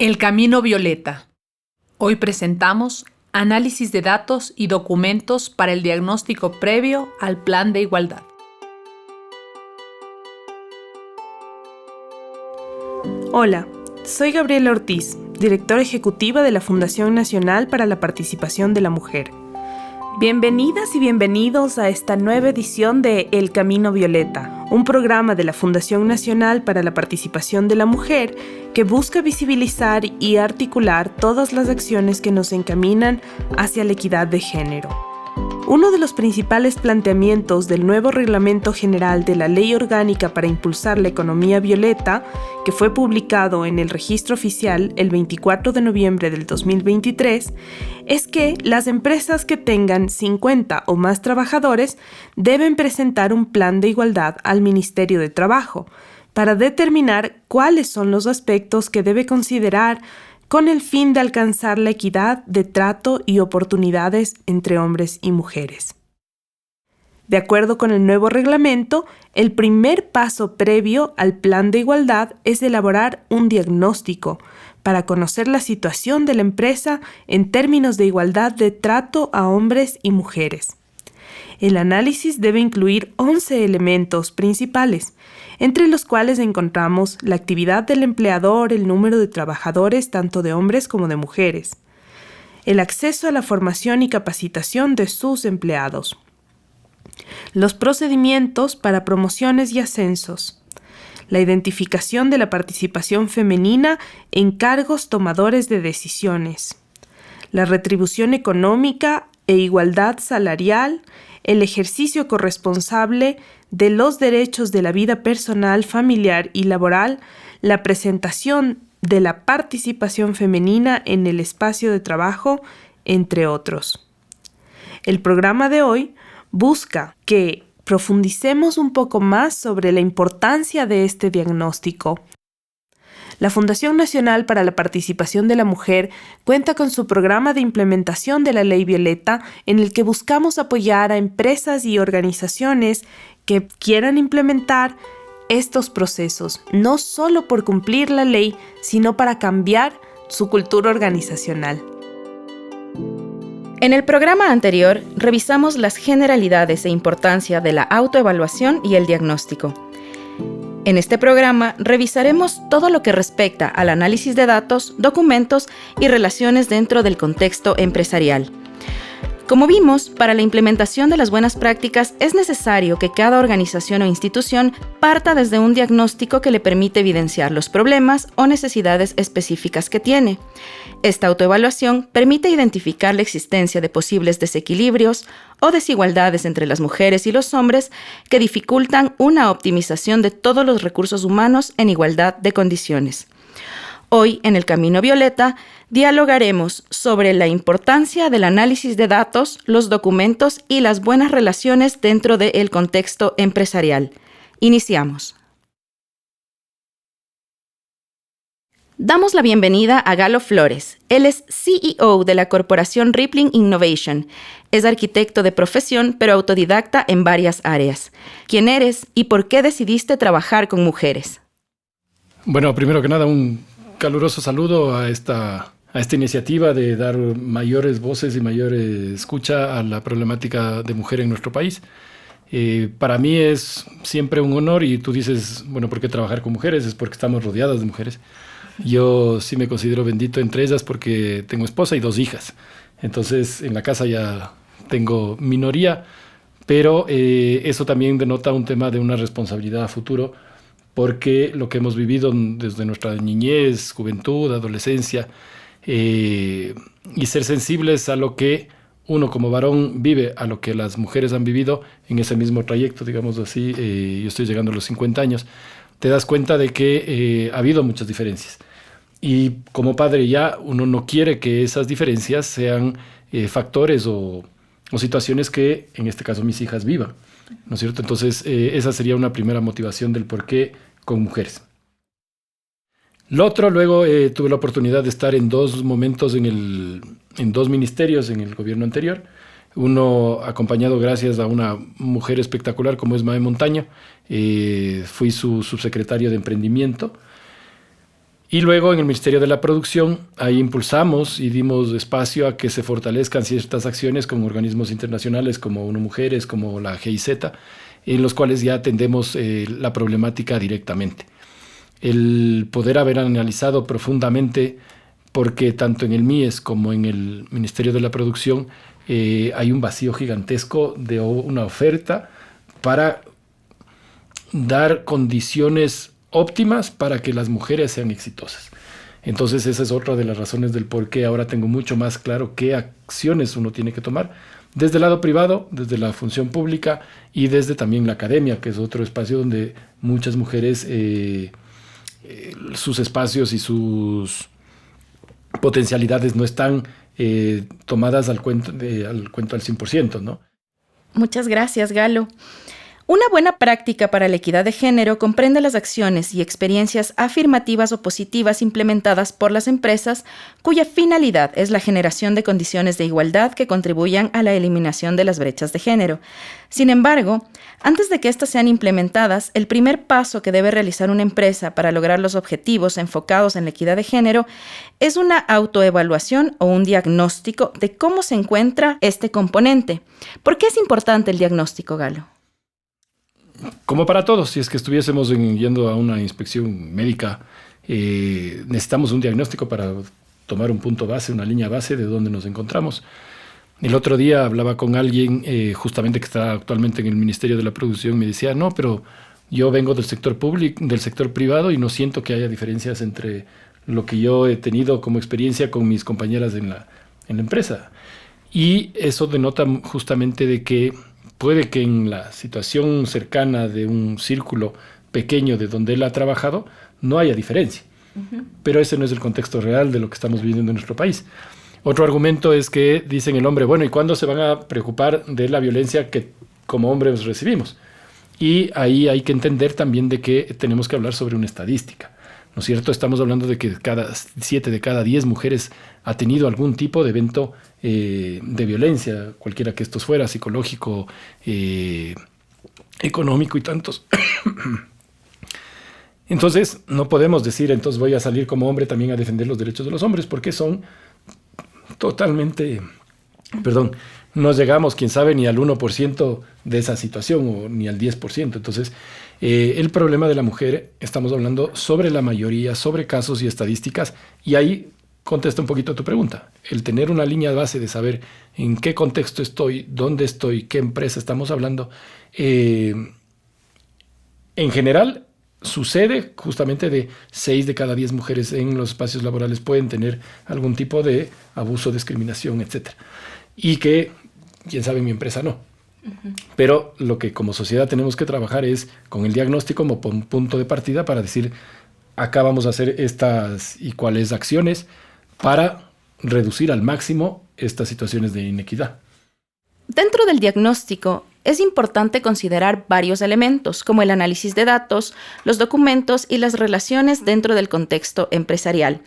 El camino violeta. Hoy presentamos análisis de datos y documentos para el diagnóstico previo al Plan de Igualdad. Hola, soy Gabriela Ortiz, directora ejecutiva de la Fundación Nacional para la Participación de la Mujer. Bienvenidas y bienvenidos a esta nueva edición de El Camino Violeta, un programa de la Fundación Nacional para la Participación de la Mujer que busca visibilizar y articular todas las acciones que nos encaminan hacia la equidad de género. Uno de los principales planteamientos del nuevo Reglamento General de la Ley Orgánica para Impulsar la Economía Violeta, que fue publicado en el Registro Oficial el 24 de noviembre del 2023, es que las empresas que tengan 50 o más trabajadores deben presentar un plan de igualdad al Ministerio de Trabajo para determinar cuáles son los aspectos que debe considerar con el fin de alcanzar la equidad de trato y oportunidades entre hombres y mujeres. De acuerdo con el nuevo reglamento, el primer paso previo al plan de igualdad es elaborar un diagnóstico para conocer la situación de la empresa en términos de igualdad de trato a hombres y mujeres. El análisis debe incluir 11 elementos principales, entre los cuales encontramos la actividad del empleador, el número de trabajadores tanto de hombres como de mujeres, el acceso a la formación y capacitación de sus empleados, los procedimientos para promociones y ascensos, la identificación de la participación femenina en cargos tomadores de decisiones, la retribución económica e igualdad salarial, el ejercicio corresponsable de los derechos de la vida personal, familiar y laboral, la presentación de la participación femenina en el espacio de trabajo, entre otros. El programa de hoy busca que profundicemos un poco más sobre la importancia de este diagnóstico. La Fundación Nacional para la Participación de la Mujer cuenta con su programa de implementación de la Ley Violeta, en el que buscamos apoyar a empresas y organizaciones que quieran implementar estos procesos, no solo por cumplir la ley, sino para cambiar su cultura organizacional. En el programa anterior, revisamos las generalidades e importancia de la autoevaluación y el diagnóstico. En este programa revisaremos todo lo que respecta al análisis de datos, documentos y relaciones dentro del contexto empresarial. Como vimos, para la implementación de las buenas prácticas es necesario que cada organización o institución parta desde un diagnóstico que le permite evidenciar los problemas o necesidades específicas que tiene. Esta autoevaluación permite identificar la existencia de posibles desequilibrios o desigualdades entre las mujeres y los hombres que dificultan una optimización de todos los recursos humanos en igualdad de condiciones. Hoy, en el Camino Violeta, dialogaremos sobre la importancia del análisis de datos, los documentos y las buenas relaciones dentro del contexto empresarial. Iniciamos. Damos la bienvenida a Galo Flores. Él es CEO de la corporación Rippling Innovation. Es arquitecto de profesión, pero autodidacta en varias áreas. ¿Quién eres y por qué decidiste trabajar con mujeres? Bueno, primero que nada, un caluroso saludo a esta iniciativa de dar mayores voces y mayor escucha a la problemática de mujer en nuestro país. Para mí es siempre un honor, y tú dices, bueno, ¿por qué trabajar con mujeres? Es porque estamos rodeadas de mujeres. Yo sí me considero bendito entre ellas porque tengo esposa y 2 hijas. Entonces, en la casa ya tengo minoría, pero eso también denota un tema de una responsabilidad a futuro, porque lo que hemos vivido desde nuestra niñez, juventud, adolescencia, y ser sensibles a lo que uno como varón vive, a lo que las mujeres han vivido en ese mismo trayecto, digamos así. Yo estoy llegando a los 50 años, te das cuenta de que ha habido muchas diferencias. Y como padre ya uno no quiere que esas diferencias sean factores o situaciones que, en este caso, mis hijas vivan, ¿no es cierto? Entonces, esa sería una primera motivación del por qué con mujeres. Lo otro, luego tuve la oportunidad de estar en 2 momentos en 2 ministerios en el gobierno anterior. Uno acompañado gracias a una mujer espectacular como es Mae Montaño. Fui su subsecretario de emprendimiento. Y luego en el Ministerio de la Producción, ahí impulsamos y dimos espacio a que se fortalezcan ciertas acciones con organismos internacionales como ONU Mujeres, como la GIZ, en los cuales ya atendemos la problemática directamente. El poder haber analizado profundamente, porque tanto en el MIES como en el Ministerio de la Producción hay un vacío gigantesco de una oferta para dar condiciones óptimas para que las mujeres sean exitosas. Entonces esa es otra de las razones del por qué ahora tengo mucho más claro qué acciones uno tiene que tomar desde el lado privado, desde la función pública y desde también la academia, que es otro espacio donde muchas mujeres sus espacios y sus potencialidades no están tomadas al cuento al 100%, ¿no? Muchas gracias, Galo. Una buena práctica para la equidad de género comprende las acciones y experiencias afirmativas o positivas implementadas por las empresas cuya finalidad es la generación de condiciones de igualdad que contribuyan a la eliminación de las brechas de género. Sin embargo, antes de que éstas sean implementadas, el primer paso que debe realizar una empresa para lograr los objetivos enfocados en la equidad de género es una autoevaluación o un diagnóstico de cómo se encuentra este componente. ¿Por qué es importante el diagnóstico, Galo? Como para todos, si es que estuviésemos yendo a una inspección médica, necesitamos un diagnóstico para tomar un punto base, una línea base de dónde nos encontramos. El otro día hablaba con alguien justamente que está actualmente en el Ministerio de la Producción, me decía, no, pero yo vengo del sector público, del sector privado y no siento que haya diferencias entre lo que yo he tenido como experiencia con mis compañeras en la empresa. Y eso denota justamente de que puede que en la situación cercana de un círculo pequeño de donde él ha trabajado no haya diferencia. Pero ese no es el contexto real de lo que estamos viviendo en nuestro país. Otro argumento es que dicen el hombre, bueno, ¿y cuándo se van a preocupar de la violencia que como hombres recibimos? Y ahí hay que entender también de que tenemos que hablar sobre una estadística, ¿no es cierto? Estamos hablando de que 7 de cada 10 mujeres ha tenido algún tipo de evento de violencia, cualquiera que estos fuera, psicológico, económico y tantos. Entonces, no podemos decir, entonces voy a salir como hombre también a defender los derechos de los hombres, porque son totalmente, no llegamos, quién sabe, ni al 1% de esa situación, o ni al 10%. Entonces, el problema de la mujer, estamos hablando sobre la mayoría, sobre casos y estadísticas, y ahí contesta un poquito a tu pregunta. El tener una línea base de saber en qué contexto estoy, dónde estoy, qué empresa estamos hablando, en general sucede justamente de 6 de cada 10 mujeres en los espacios laborales pueden tener algún tipo de abuso, discriminación, etc. Y que, quién sabe, en mi empresa no. Pero lo que como sociedad tenemos que trabajar es con el diagnóstico como punto de partida para decir, acá vamos a hacer estas y cuáles acciones para reducir al máximo estas situaciones de inequidad. Dentro del diagnóstico, es importante considerar varios elementos, como el análisis de datos, los documentos y las relaciones dentro del contexto empresarial.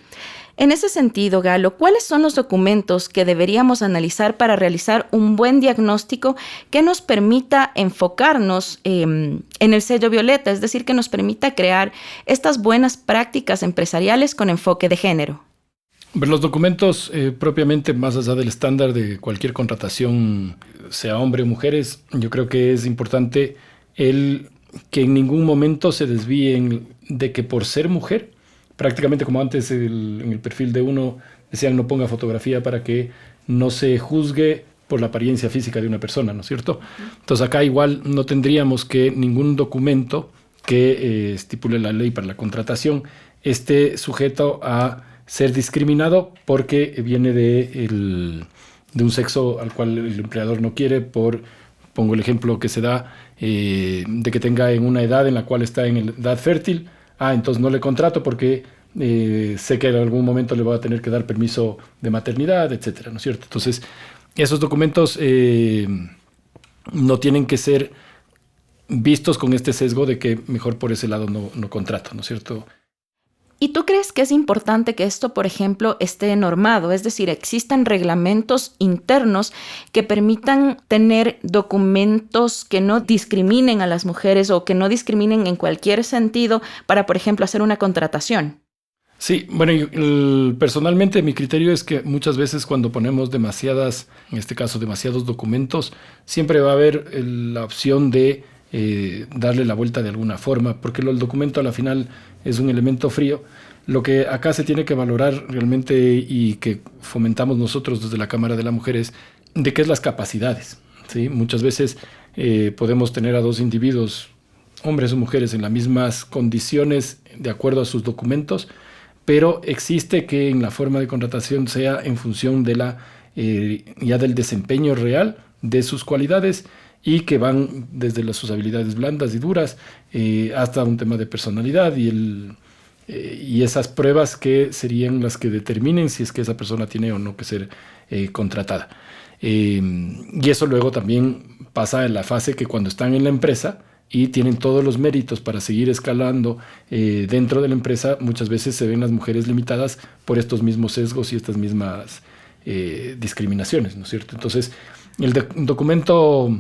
En ese sentido, Galo, ¿cuáles son los documentos que deberíamos analizar para realizar un buen diagnóstico que nos permita enfocarnos en el sello violeta, es decir, que nos permita crear estas buenas prácticas empresariales con enfoque de género? Los documentos propiamente, más allá del estándar de cualquier contratación, sea hombre o mujeres, yo creo que es importante el que en ningún momento se desvíen de que por ser mujer, prácticamente como antes en el perfil de uno decían no ponga fotografía para que no se juzgue por la apariencia física de una persona, ¿no es cierto? Entonces acá igual no tendríamos que ningún documento que estipule la ley para la contratación esté sujeto a ser discriminado porque viene de un sexo al cual el empleador no quiere, pongo el ejemplo que se da de que tenga en una edad en la cual está en edad fértil, entonces no le contrato porque sé que en algún momento le voy a tener que dar permiso de maternidad, etcétera, ¿no es cierto? Entonces, esos documentos no tienen que ser vistos con este sesgo de que mejor por ese lado no contrato, ¿no es cierto? ¿Y tú crees que es importante que esto, por ejemplo, esté normado? Es decir, existan reglamentos internos que permitan tener documentos que no discriminen a las mujeres o que no discriminen en cualquier sentido para, por ejemplo, hacer una contratación. Sí, bueno, personalmente mi criterio es que muchas veces cuando ponemos demasiados documentos, siempre va a haber la opción de darle la vuelta de alguna forma, porque el documento a la final es un elemento frío. Lo que acá se tiene que valorar realmente y que fomentamos nosotros desde la Cámara de la Mujer es de qué es las capacidades, ¿sí? Muchas veces podemos tener a dos individuos, hombres o mujeres, en las mismas condiciones de acuerdo a sus documentos, pero existe que en la forma de contratación sea en función de ya del desempeño real de sus cualidades y que van desde sus habilidades blandas y duras hasta un tema de personalidad y esas pruebas que serían las que determinen si es que esa persona tiene o no que ser contratada. Y eso luego también pasa en la fase que cuando están en la empresa y tienen todos los méritos para seguir escalando dentro de la empresa, muchas veces se ven las mujeres limitadas por estos mismos sesgos y estas mismas discriminaciones, ¿no es cierto? Entonces, el documento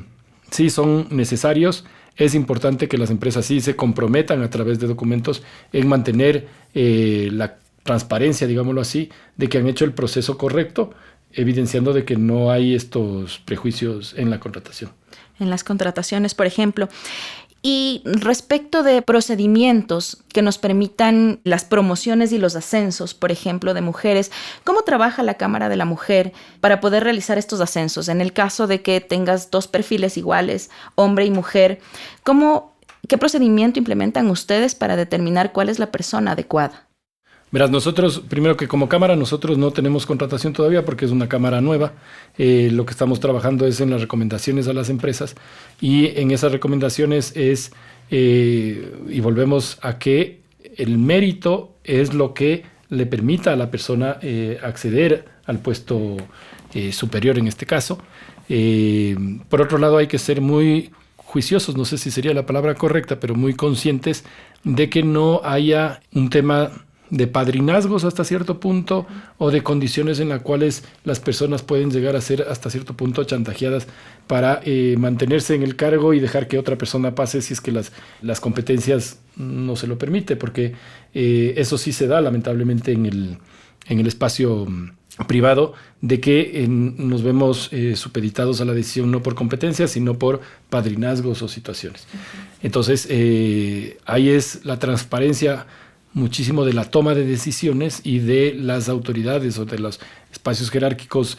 sí son necesarios. Es importante que las empresas sí se comprometan a través de documentos en mantener la transparencia, digámoslo así, de que han hecho el proceso correcto, evidenciando de que no hay estos prejuicios en la contratación. En las contrataciones, por ejemplo. Y respecto de procedimientos que nos permitan las promociones y los ascensos, por ejemplo, de mujeres, ¿cómo trabaja la Cámara de la Mujer para poder realizar estos ascensos? En el caso de que tengas dos perfiles iguales, hombre y mujer, ¿qué procedimiento implementan ustedes para determinar cuál es la persona adecuada? Verás, nosotros, primero que como Cámara, nosotros no tenemos contratación todavía porque es una Cámara nueva. Lo que estamos trabajando es en las recomendaciones a las empresas y en esas recomendaciones y volvemos a que el mérito es lo que le permita a la persona acceder al puesto superior en este caso. Por otro lado, hay que ser muy juiciosos, no sé si sería la palabra correcta, pero muy conscientes de que no haya un tema de padrinazgos hasta cierto punto o de condiciones en las cuales las personas pueden llegar a ser hasta cierto punto chantajeadas para mantenerse en el cargo y dejar que otra persona pase si es que las competencias no se lo permite, porque eso sí se da lamentablemente en el espacio privado, de que nos vemos supeditados a la decisión no por competencias, sino por padrinazgos o situaciones. Entonces, ahí es la transparencia muchísimo de la toma de decisiones y de las autoridades o de los espacios jerárquicos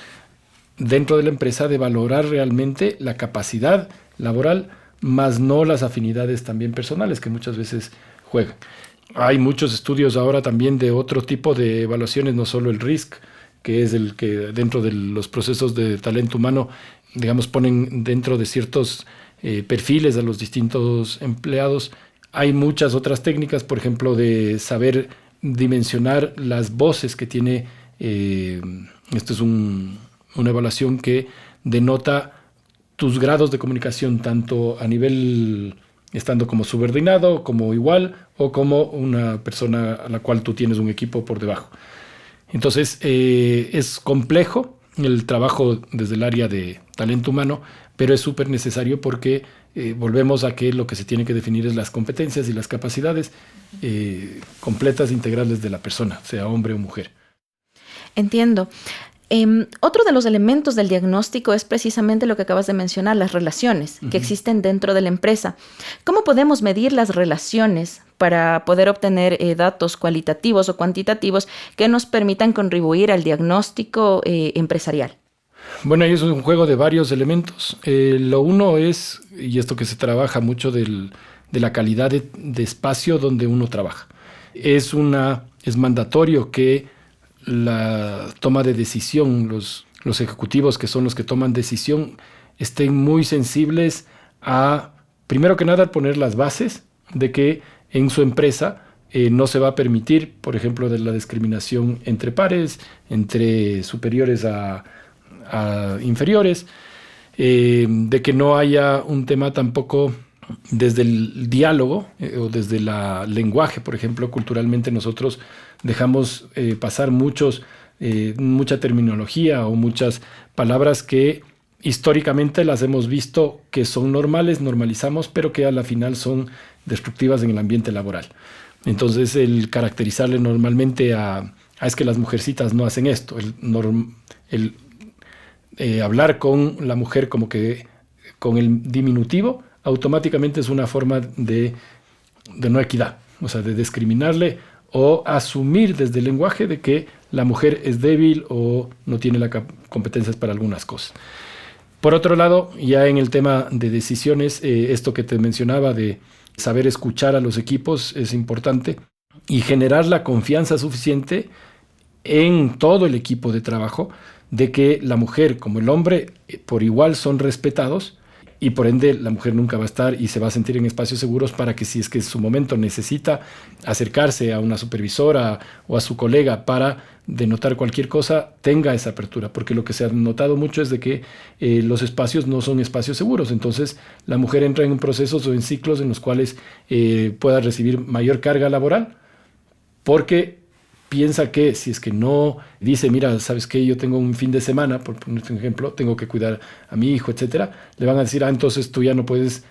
dentro de la empresa de valorar realmente la capacidad laboral, más no las afinidades también personales que muchas veces juegan. Hay muchos estudios ahora también de otro tipo de evaluaciones, no solo el RISC, que es el que dentro de los procesos de talento humano, digamos, ponen dentro de ciertos perfiles a los distintos empleados. Hay muchas otras técnicas, por ejemplo, de saber dimensionar las voces que tiene. Esto es una evaluación que denota tus grados de comunicación, tanto a nivel estando como subordinado, como igual, o como una persona a la cual tú tienes un equipo por debajo. Entonces, es complejo el trabajo desde el área de talento humano, pero es súper necesario porque volvemos a que lo que se tiene que definir es las competencias y las capacidades completas e integrales de la persona, sea hombre o mujer. Entiendo. Otro de los elementos del diagnóstico es precisamente lo que acabas de mencionar, las relaciones que existen dentro de la empresa. ¿Cómo podemos medir las relaciones para poder obtener datos cualitativos o cuantitativos que nos permitan contribuir al diagnóstico empresarial? Bueno, ahí es un juego de varios elementos. Lo uno es, y esto que se trabaja mucho de la calidad de espacio donde uno trabaja. Es mandatorio que la toma de decisión, los ejecutivos que son los que toman decisión, estén muy sensibles a, primero que nada, poner las bases de que en su empresa no se va a permitir, por ejemplo, de la discriminación entre pares, entre superiores a inferiores, de que no haya un tema tampoco desde el diálogo o desde el lenguaje. Por ejemplo, culturalmente nosotros dejamos pasar mucha terminología o muchas palabras que históricamente las hemos visto que son normales, normalizamos, pero que a la final son destructivas en el ambiente laboral. Entonces, el caracterizarle normalmente es que las mujercitas no hacen esto, hablar con la mujer como que con el diminutivo, automáticamente es una forma de no equidad, o sea, de discriminarle o asumir desde el lenguaje de que la mujer es débil o no tiene las competencias para algunas cosas. Por otro lado, ya en el tema de decisiones, esto que te mencionaba de saber escuchar a los equipos es importante y generar la confianza suficiente en todo el equipo de trabajo de que la mujer como el hombre por igual son respetados y por ende la mujer nunca va a estar y se va a sentir en espacios seguros para que si es que en su momento necesita acercarse a una supervisora o a su colega para denotar cualquier cosa, tenga esa apertura, porque lo que se ha notado mucho es de que los espacios no son espacios seguros, entonces la mujer entra en procesos o en ciclos en los cuales pueda recibir mayor carga laboral, porque piensa que si es que no dice, mira, ¿sabes qué? Yo tengo un fin de semana, por ponerte un ejemplo, tengo que cuidar a mi hijo, etcétera, le van a decir, entonces tú ya no puedes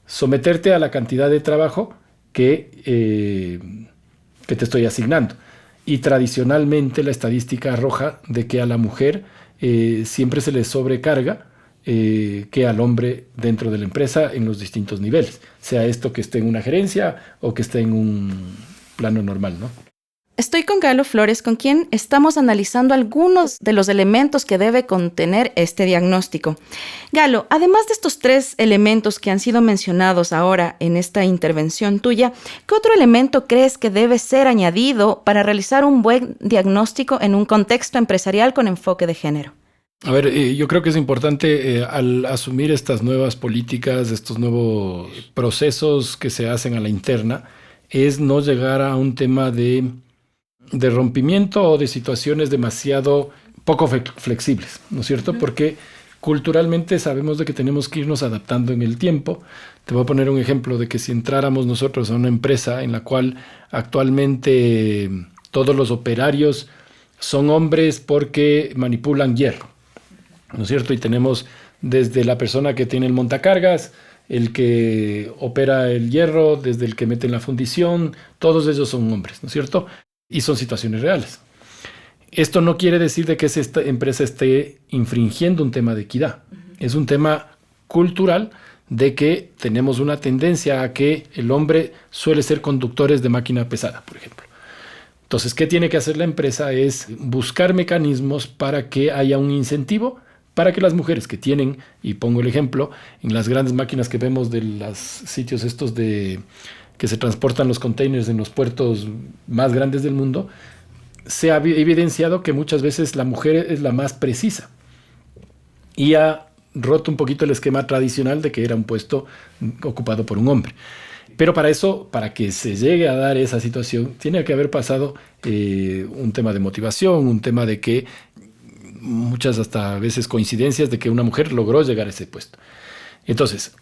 someterte a la cantidad de trabajo que te estoy asignando. Y tradicionalmente la estadística arroja de que a la mujer siempre se le sobrecarga que al hombre dentro de la empresa en los distintos niveles, sea esto que esté en una gerencia o que esté en un plano normal, ¿no? Estoy con Galo Flores, con quien estamos analizando algunos de los elementos que debe contener este diagnóstico. Galo, además de estos 3 elementos que han sido mencionados ahora en esta intervención tuya, ¿qué otro elemento crees que debe ser añadido para realizar un buen diagnóstico en un contexto empresarial con enfoque de género? A ver, yo creo que es importante al asumir estas nuevas políticas, estos nuevos procesos que se hacen a la interna, es no llegar a un tema de rompimiento o de situaciones demasiado poco flexibles, ¿no es cierto? Porque culturalmente sabemos de que tenemos que irnos adaptando en el tiempo. Te voy a poner un ejemplo de que si entráramos nosotros a una empresa en la cual actualmente todos los operarios son hombres porque manipulan hierro, ¿no es cierto? Y tenemos desde la persona que tiene el montacargas, el que opera el hierro, desde el que mete en la fundición, todos ellos son hombres, ¿no es cierto? Y son situaciones reales. Esto no quiere decir de que esta empresa esté infringiendo un tema de equidad. Es un tema cultural de que tenemos una tendencia a que el hombre suele ser conductores de máquina pesada, por ejemplo. Entonces, ¿qué tiene que hacer la empresa? Es buscar mecanismos para que haya un incentivo para que las mujeres que tienen, y pongo el ejemplo, en las grandes máquinas que vemos de los sitios estos que se transportan los containers en los puertos más grandes del mundo, se ha evidenciado que muchas veces la mujer es la más precisa y ha roto un poquito el esquema tradicional de que era un puesto ocupado por un hombre. Pero para eso, para que se llegue a dar esa situación, tiene que haber pasado un tema de motivación, un tema de que muchas hasta veces coincidencias de que una mujer logró llegar a ese puesto. Entonces,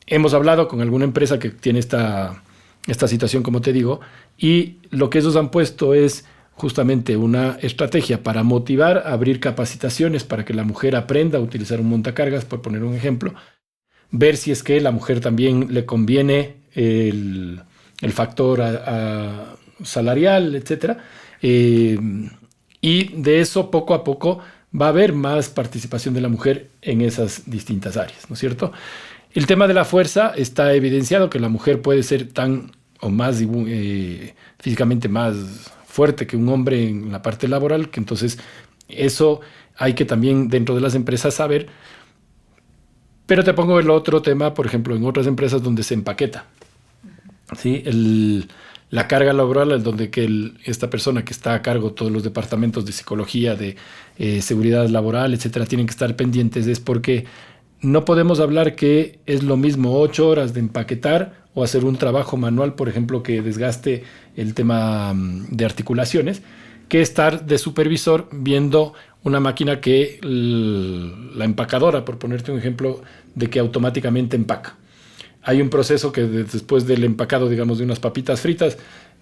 hemos hablado con alguna empresa que tiene esta situación, como te digo, y lo que ellos han puesto es justamente una estrategia para motivar a abrir capacitaciones para que la mujer aprenda a utilizar un montacargas, por poner un ejemplo, ver si es que a la mujer también le conviene el factor salarial, etc. Y de eso poco a poco va a haber más participación de la mujer en esas distintas áreas, ¿no es cierto? El tema de la fuerza está evidenciado que la mujer puede ser tan o más físicamente más fuerte que un hombre en la parte laboral, que entonces eso hay que también dentro de las empresas saber. Pero te pongo el otro tema, por ejemplo, en otras empresas donde se empaqueta, ¿sí? La carga laboral, donde esta persona que está a cargo de todos los departamentos de psicología, de seguridad laboral, etcétera, tienen que estar pendientes, es porque no podemos hablar que es lo mismo 8 horas de empaquetar o hacer un trabajo manual, por ejemplo, que desgaste el tema de articulaciones, que estar de supervisor viendo una máquina que la empacadora, por ponerte un ejemplo, de que automáticamente empaca. Hay un proceso que después del empacado, digamos, de unas papitas fritas,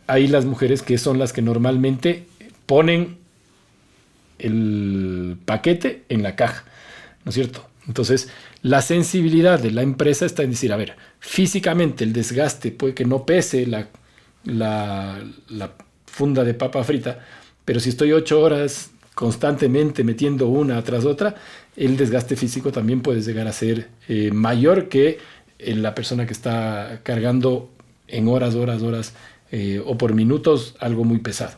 hay las mujeres que son las que normalmente ponen el paquete en la caja, ¿no es cierto? Entonces, la sensibilidad de la empresa está en decir, a ver, físicamente el desgaste puede que no pese la funda de papa frita, pero si estoy 8 horas constantemente metiendo una tras otra, el desgaste físico también puede llegar a ser mayor que en la persona que está cargando en horas o por minutos algo muy pesado.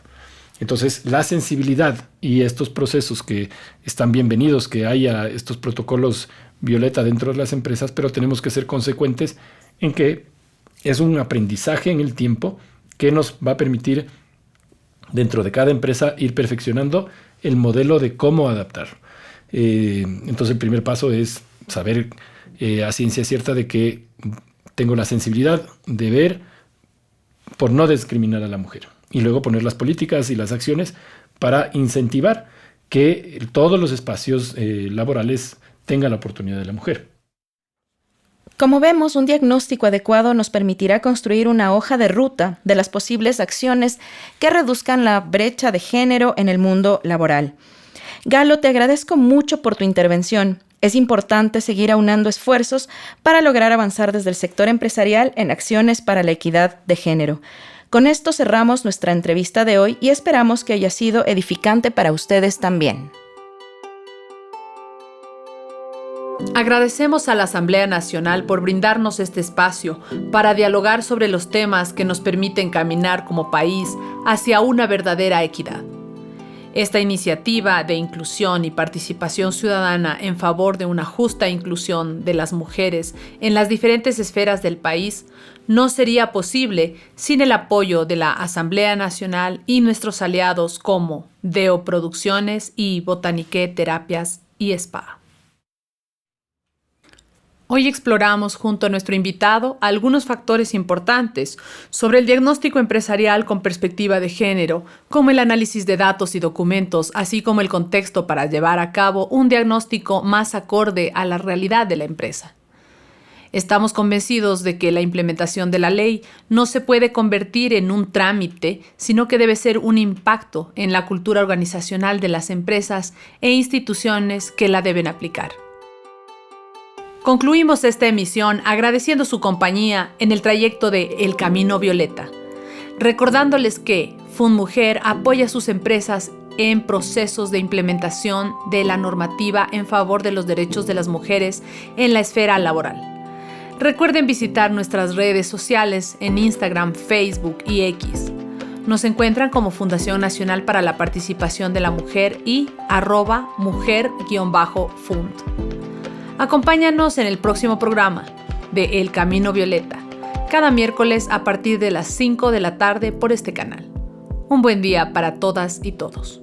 Entonces, la sensibilidad y estos procesos que están bienvenidos, que haya estos protocolos violeta dentro de las empresas, pero tenemos que ser consecuentes en que es un aprendizaje en el tiempo que nos va a permitir dentro de cada empresa ir perfeccionando el modelo de cómo adaptar. Entonces, el primer paso es saber a ciencia cierta de que tengo la sensibilidad de ver por no discriminar a la mujer. Y luego poner las políticas y las acciones para incentivar que todos los espacios laborales tengan la oportunidad de la mujer. Como vemos, un diagnóstico adecuado nos permitirá construir una hoja de ruta de las posibles acciones que reduzcan la brecha de género en el mundo laboral. Galo, te agradezco mucho por tu intervención. Es importante seguir aunando esfuerzos para lograr avanzar desde el sector empresarial en acciones para la equidad de género. Con esto cerramos nuestra entrevista de hoy y esperamos que haya sido edificante para ustedes también. Agradecemos a la Asamblea Nacional por brindarnos este espacio para dialogar sobre los temas que nos permiten caminar como país hacia una verdadera equidad. Esta iniciativa de inclusión y participación ciudadana en favor de una justa inclusión de las mujeres en las diferentes esferas del país no sería posible sin el apoyo de la Asamblea Nacional y nuestros aliados como Deo Producciones y Botaniqué Terapias y Spa. Hoy exploramos junto a nuestro invitado algunos factores importantes sobre el diagnóstico empresarial con perspectiva de género, como el análisis de datos y documentos, así como el contexto para llevar a cabo un diagnóstico más acorde a la realidad de la empresa. Estamos convencidos de que la implementación de la ley no se puede convertir en un trámite, sino que debe ser un impacto en la cultura organizacional de las empresas e instituciones que la deben aplicar. Concluimos esta emisión agradeciendo su compañía en el trayecto de El Camino Violeta, recordándoles que FundMujer apoya a sus empresas en procesos de implementación de la normativa en favor de los derechos de las mujeres en la esfera laboral. Recuerden visitar nuestras redes sociales en Instagram, Facebook y X. Nos encuentran como Fundación Nacional para la Participación de la Mujer y @mujer_fund. Acompáñanos en el próximo programa de El Camino Violeta, cada miércoles a partir de las 5 de la tarde por este canal. Un buen día para todas y todos.